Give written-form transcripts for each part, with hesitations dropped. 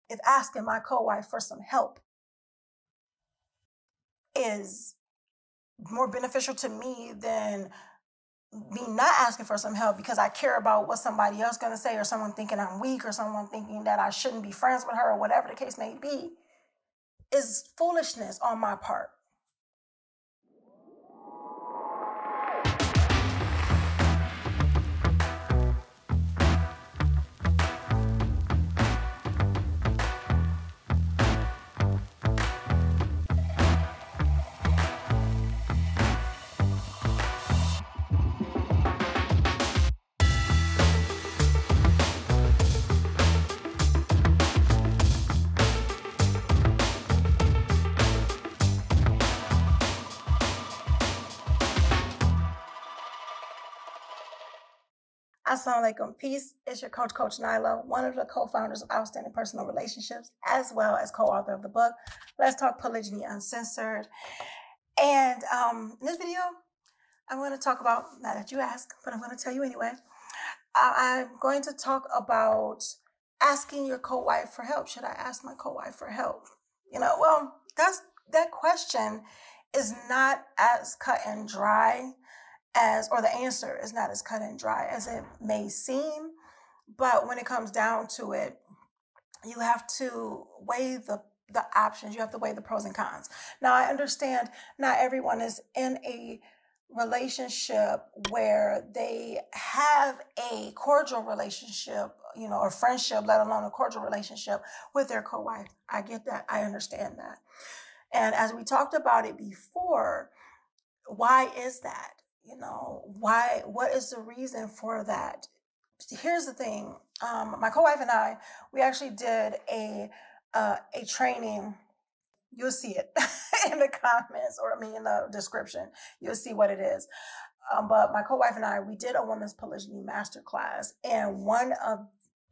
if asking my co-wife for some help is more beneficial to me than me not asking for some help because I care about what somebody else going to say, or someone thinking I'm weak, or someone thinking that I shouldn't be friends with her, or whatever the case may be, is foolishness on my part. Assalamu alaikum. Peace. It's your Coach Nyla, one of the co-founders of Outstanding Personal Relationships, as well as co-author of the book, Let's Talk Polygyny Uncensored. And in this video, I'm going to talk about, not that you asked, but I'm going to tell you anyway. I'm going to talk about asking your co-wife for help. Should I ask my co-wife for help? Well, that question is not as cut and dry or the answer is not as cut and dry as it may seem. But when it comes down to it, you have to weigh the options. You have to weigh the pros and cons. Now, I understand not everyone is in a relationship where they have a cordial relationship, or friendship, let alone a cordial relationship with their co-wife. I get that. I understand that. And as we talked about it before, why is that? What is the reason for that? Here's the thing. My co-wife and I, we actually did a training. You'll see it in the comments, or in the description. You'll see what it is. But my co-wife and I, we did a women's polygyny masterclass, and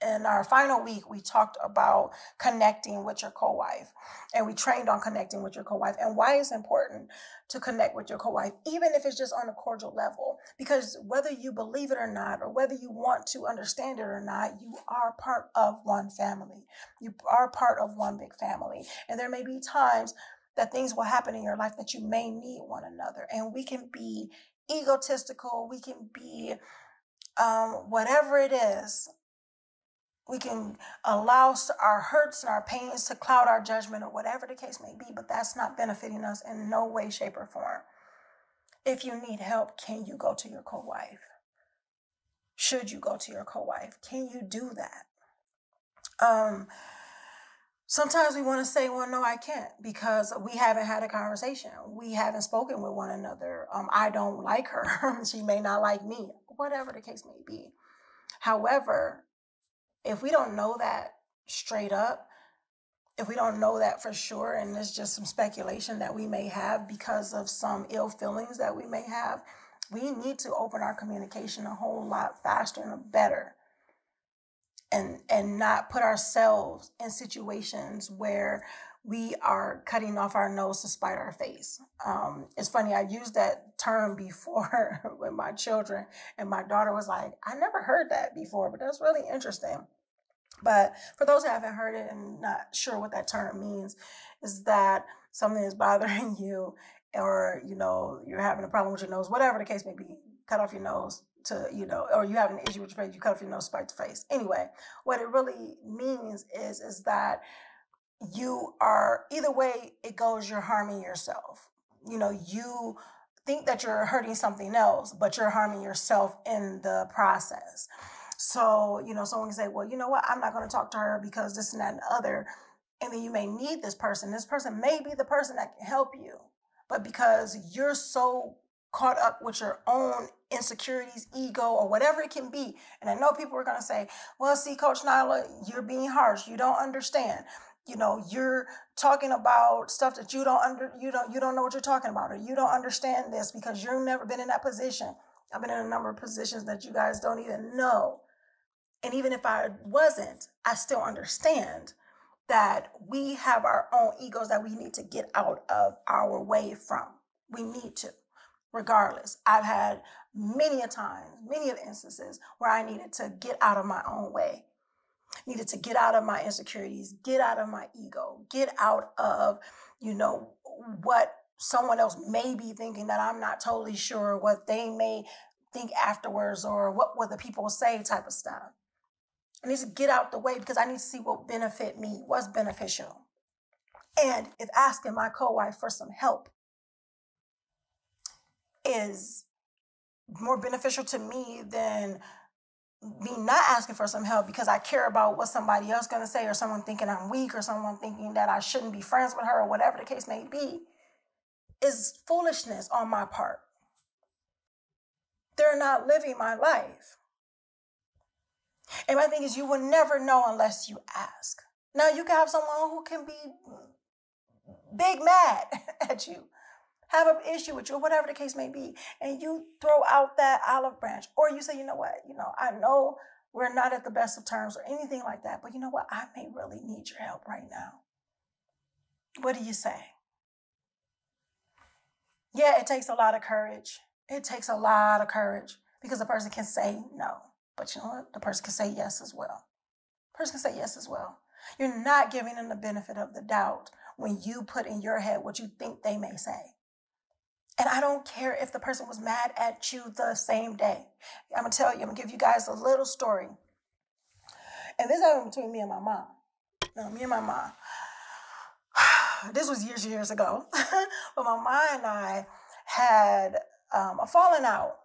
in our final week, we talked about connecting with your co-wife, and we trained on connecting with your co-wife and why it's important to connect with your co-wife, even if it's just on a cordial level, because whether you believe it or not, or whether you want to understand it or not, you are part of one family. You are part of one big family. And there may be times that things will happen in your life that you may need one another. And we can be egotistical. We can be whatever it is. We can allow our hurts and our pains to cloud our judgment, or whatever the case may be, but that's not benefiting us in no way, shape, or form. If you need help, can you go to your co-wife? Should you go to your co-wife? Can you do that? Sometimes we want to say, well, no, I can't, because we haven't had a conversation. We haven't spoken with one another. I don't like her. She may not like me, whatever the case may be. However, if we don't know that straight up, if we don't know that for sure, and there's just some speculation that we may have because of some ill feelings that we may have, we need to open our communication a whole lot faster and better, and not put ourselves in situations where we are cutting off our nose to spite our face. It's funny, I used that term before with my children, and my daughter was like, I never heard that before, but that's really interesting. But for those who haven't heard it and not sure what that term means, is that something is bothering you, or, you're having a problem with your nose, whatever the case may be, cut off your nose to, or you have an issue with your face, you cut off your nose, spite the face. Anyway, what it really means is that you are, either way it goes, you're harming yourself. You think that you're hurting something else, but you're harming yourself in the process. So, someone can say, well, you know what? I'm not going to talk to her because this and that and the other. And then you may need this person. This person may be the person that can help you. But because you're so caught up with your own insecurities, ego, or whatever it can be. And I know people are going to say, well, see, Coach Nyla, you're being harsh. You don't understand. You're talking about stuff that you don't know what you're talking about, or you don't understand this because you've never been in that position. I've been in a number of positions that you guys don't even know. And even if I wasn't, I still understand that we have our own egos that we need to get out of our way from. We need to, regardless. I've had many instances where I needed to get out of my own way. Needed to get out of my insecurities, get out of my ego, get out of, what someone else may be thinking that I'm not totally sure, what they may think afterwards, or what will the people say type of stuff. I need to get out the way because I need to see what benefit me, what's beneficial. And if asking my co-wife for some help is more beneficial to me than me not asking for some help because I care about what somebody else going to say, or someone thinking I'm weak, or someone thinking that I shouldn't be friends with her, or whatever the case may be, is foolishness on my part. They're not living my life. And my thing is, you will never know unless you ask. Now, you can have someone who can be big mad at you, have an issue with you, whatever the case may be, and you throw out that olive branch, or you say, you know what, I know we're not at the best of terms or anything like that, but you know what, I may really need your help right now. What do you say? Yeah, it takes a lot of courage. It takes a lot of courage because the person can say no, but you know what, the person can say yes as well. The person can say yes as well. You're not giving them the benefit of the doubt when you put in your head what you think they may say. And I don't care if the person was mad at you the same day. I'm going to give you guys a little story. And this happened between me and my mom. Me and my mom. This was years ago. But my mom and I had a falling out.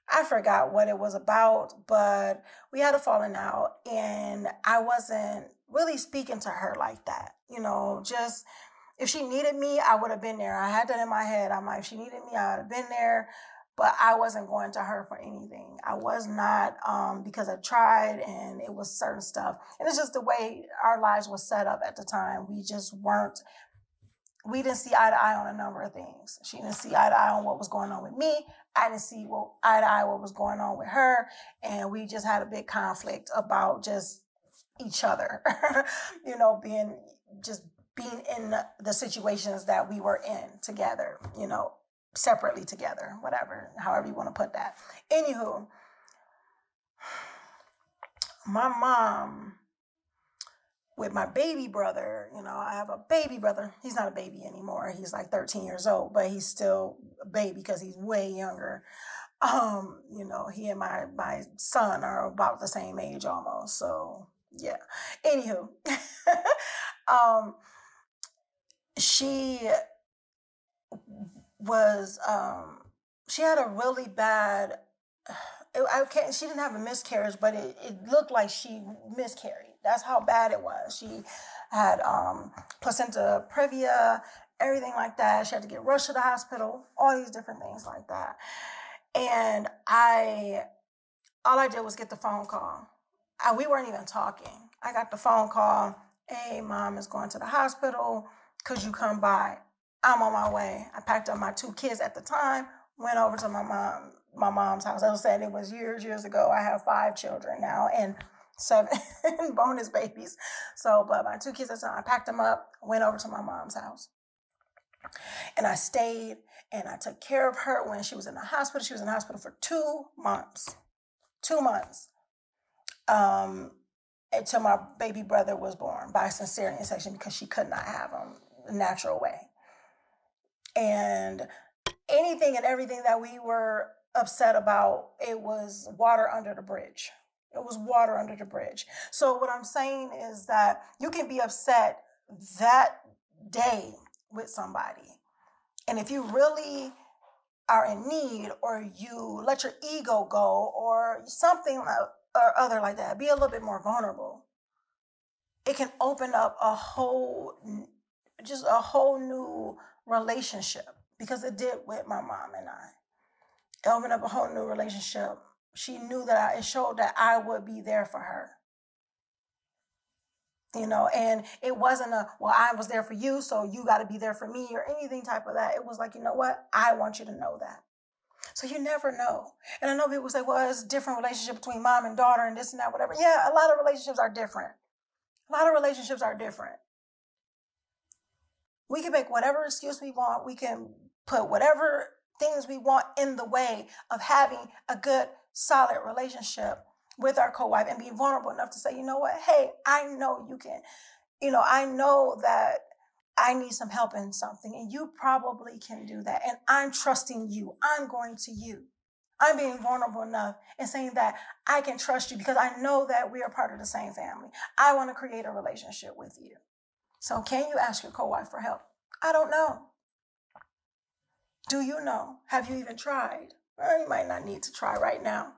I forgot what it was about, but we had a falling out, and I wasn't really speaking to her like that. Just if she needed me, I would have been there. I had that in my head. I'm like, if she needed me, I would have been there, but I wasn't going to her for anything. I was not, because I tried, and it was certain stuff. And it's just the way our lives were set up at the time. We didn't see eye to eye on a number of things. She didn't see eye to eye on what was going on with me. I didn't see eye to eye what was going on with her. And we just had a big conflict about just each other, being in the situations that we were in together, separately together, whatever, however you want to put that. Anywho, my mom, with my baby brother, I have a baby brother. He's not a baby anymore. He's like 13 years old, but he's still a baby because he's way younger. He and my son are about the same age almost. So yeah. Anywho, she was, she had a really bad, she didn't have a miscarriage, but it looked like she miscarried. That's how bad it was. She had placenta previa, everything like that. She had to get rushed to the hospital, all these different things like that. And all I did was get the phone call. We weren't even talking. I got the phone call. Hey, Mom is going to the hospital. Could you come by? I'm on my way. I packed up my 2 kids at the time, went over to my mom's house. As I said, it was years ago. I have 5 children now and 7 bonus babies. So, but my 2 kids at the time, I packed them up, went over to my mom's house. And I stayed and I took care of her when she was in the hospital. She was in the hospital for 2 months. 2 months. Until my baby brother was born by cesarean section because she could not have him the natural way. And anything and everything that we were upset about, it was water under the bridge. It was water under the bridge. So what I'm saying is that you can be upset that day with somebody. And if you really are in need, or you let your ego go, or something or other like that, be a little bit more vulnerable, it can open up a whole new relationship, because it did with my mom and I. It opened up a whole new relationship. She knew that it showed that I would be there for her. And it wasn't I was there for you, so you got to be there for me, or anything type of that. It was like, you know what? I want you to know that. So you never know. And I know people say, well, it's a different relationship between mom and daughter and this and that, whatever. Yeah, a lot of relationships are different. We can make whatever excuse we want. We can put whatever things we want in the way of having a good, solid relationship. with our co-wife and be vulnerable enough to say, you know what, hey, I know you can, I know that I need some help in something, and you probably can do that. And I'm trusting you. I'm going to you. I'm being vulnerable enough and saying that I can trust you because I know that we are part of the same family. I want to create a relationship with you. So can you ask your co-wife for help? I don't know. Do you know? Have you even tried? Well, you might not need to try right now.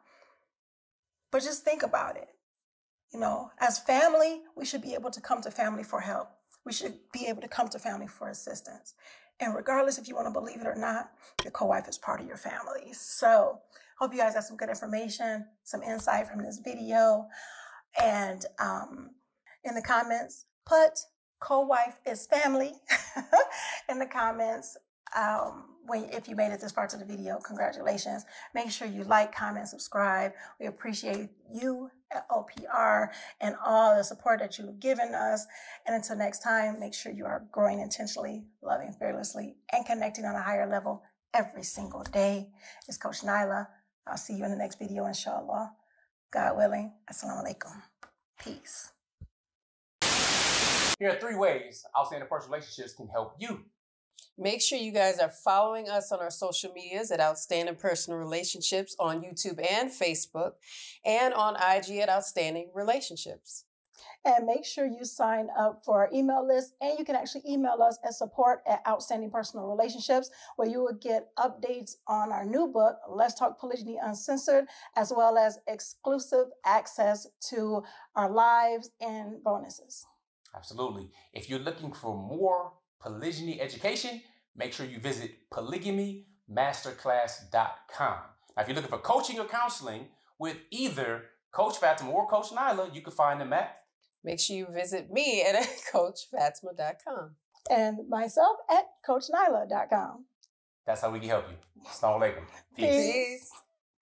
But just think about it. As family, we should be able to come to family for help. We should be able to come to family for assistance. And regardless if you want to believe it or not, your co-wife is part of your family. So hope you guys got some good information, some insight from this video. And in the comments, put co-wife is family in the comments. If you made it this far to the video, congratulations. Make sure you like, comment, subscribe. We appreciate you at OPR and all the support that you've given us. And until next time, make sure you are growing intentionally, loving fearlessly, and connecting on a higher level every single day. It's Coach Nyla. I'll see you in the next video, inshallah. God willing. Assalamu alaikum. Peace. Here are 3 ways Outstanding Personal Relationships can help you. Make sure you guys are following us on our social medias at Outstanding Personal Relationships on YouTube and Facebook, and on IG at Outstanding Relationships. And make sure you sign up for our email list, and you can actually email us at support@Outstanding Personal Relationships, where you will get updates on our new book, Let's Talk Polygyny Uncensored, as well as exclusive access to our lives and bonuses. Absolutely. If you're looking for more polygyny education, make sure you visit polygamy masterclass.com. Now, if you're looking for coaching or counseling with either Coach Fatima or Coach Nyla, you can find them at. Make sure you visit me at CoachFatima.com. And myself at CoachNyla.com. That's how we can help you. Assalamu alaikum. Peace.